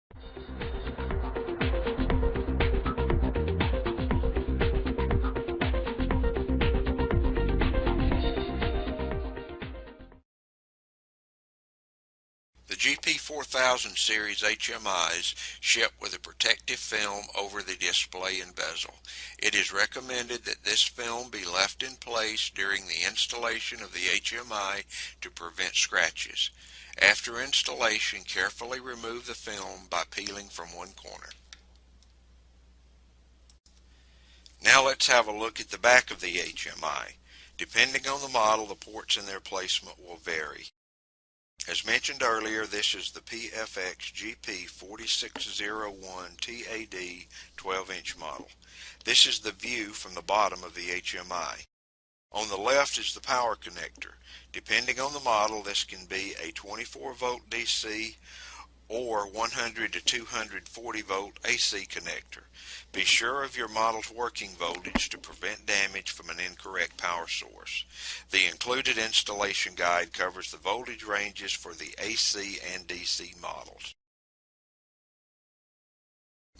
The GP4000 series HMIs ship with a protective film over the display and bezel. It is recommended that this film be left in place during the installation of the HMI to prevent scratches. After installation, carefully remove the film by peeling from one corner. Now let's have a look at the back of the HMI. Depending on the model, the ports and their placement will vary. As mentioned earlier, this is the PHŊI GP3600-T1-AF-CA1M 12-inch model. This is the view from the bottom of the HMI. On the left is the power connector. Depending on the model, this can be a 24-volt DC or 100 to 240 volt AC connector. Be sure of your model's working voltage to prevent damage from an incorrect power source. The included installation guide covers the voltage ranges for the AC and DC models.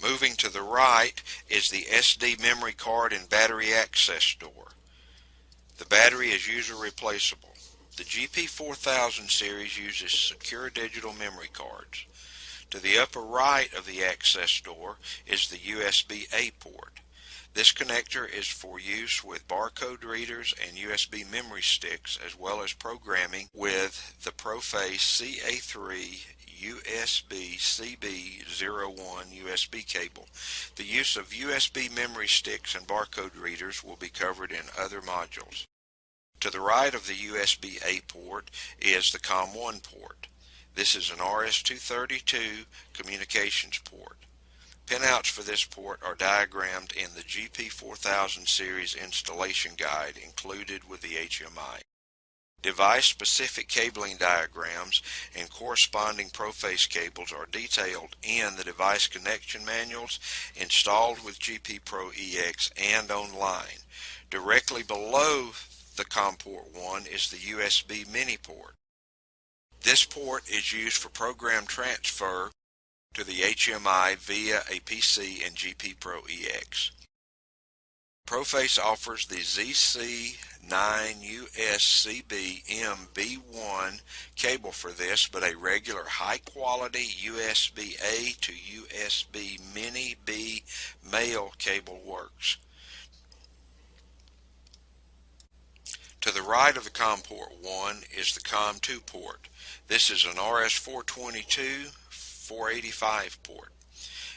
Moving to the right is the SD memory card and battery access door. The battery is user replaceable. The GP4000 series uses secure digital memory cards. To the upper right of the access door is the USB-A port. This connector is for use with barcode readers and USB memory sticks, as well as programming with the Proface CA3 USB-CB01 USB cable. The use of USB memory sticks and barcode readers will be covered in other modules. To the right of the USB-A port is the COM1 port. This is an RS-232 communications port. Pinouts for this port are diagrammed in the GP4000 series installation guide included with the HMI. Device-specific cabling diagrams and corresponding Proface cables are detailed in the device connection manuals installed with GP Pro EX and online. Directly below the COM port 1 is the USB mini port. This port is used for program transfer to the HMI via a PC and GP Pro EX. Proface offers the ZC9USCB-MB1 cable for this, but a regular high-quality USB-A to USB Mini B male cable works. To the right of the COM port 1 is the COM 2 port. This is an RS-422/485 port.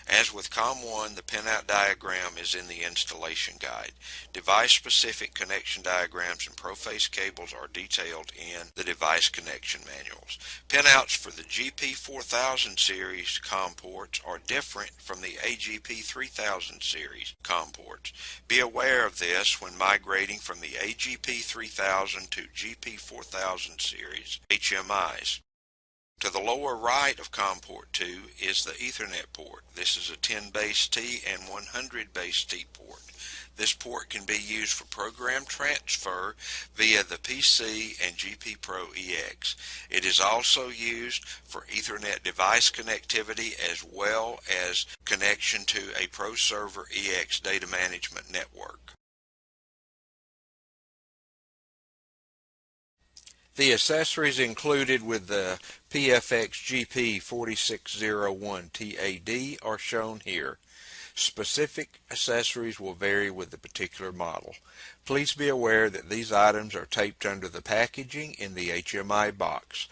As with COM 1, the pinout diagram is in the installation guide. Device-specific connection diagrams and Proface cables are detailed in the device connection manuals. Pinouts for the GP4000 series COM ports are different from the AGP3000 series COM ports. Be aware of this when migrating from the AGP3000 to GP4000 series HMIs. To the lower right of COM port 2 is the Ethernet port. This is a 10 base T and 100 base T port. This port can be used for program transfer via the PC and GP Pro EX. It is also used for Ethernet device connectivity as well as connection to a Pro Server EX data management network. The accessories included with the PH GP4601-TAD are shown here. Specific accessories will vary with the particular model. Please be aware that these items are taped under the packaging in the HMI box.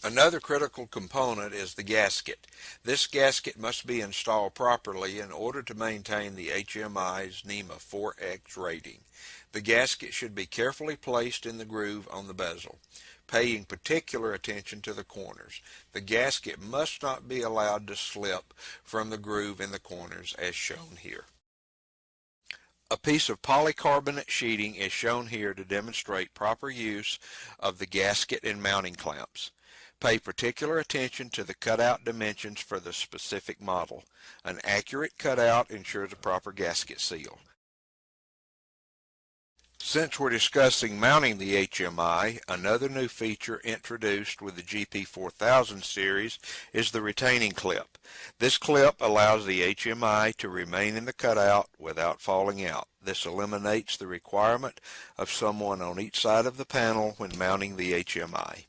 Another critical component is the gasket. This gasket must be installed properly in order to maintain the HMI's NEMA 4X rating. The gasket should be carefully placed in the groove on the bezel, paying particular attention to the corners. The gasket must not be allowed to slip from the groove in the corners as shown here. A piece of polycarbonate sheeting is shown here to demonstrate proper use of the gasket and mounting clamps. Pay particular attention to the cutout dimensions for the specific model. An accurate cutout ensures a proper gasket seal. Since we're discussing mounting the HMI, another new feature introduced with the GP4000 series is the retaining clip. This clip allows the HMI to remain in the cutout without falling out. This eliminates the requirement of someone on each side of the panel when mounting the HMI.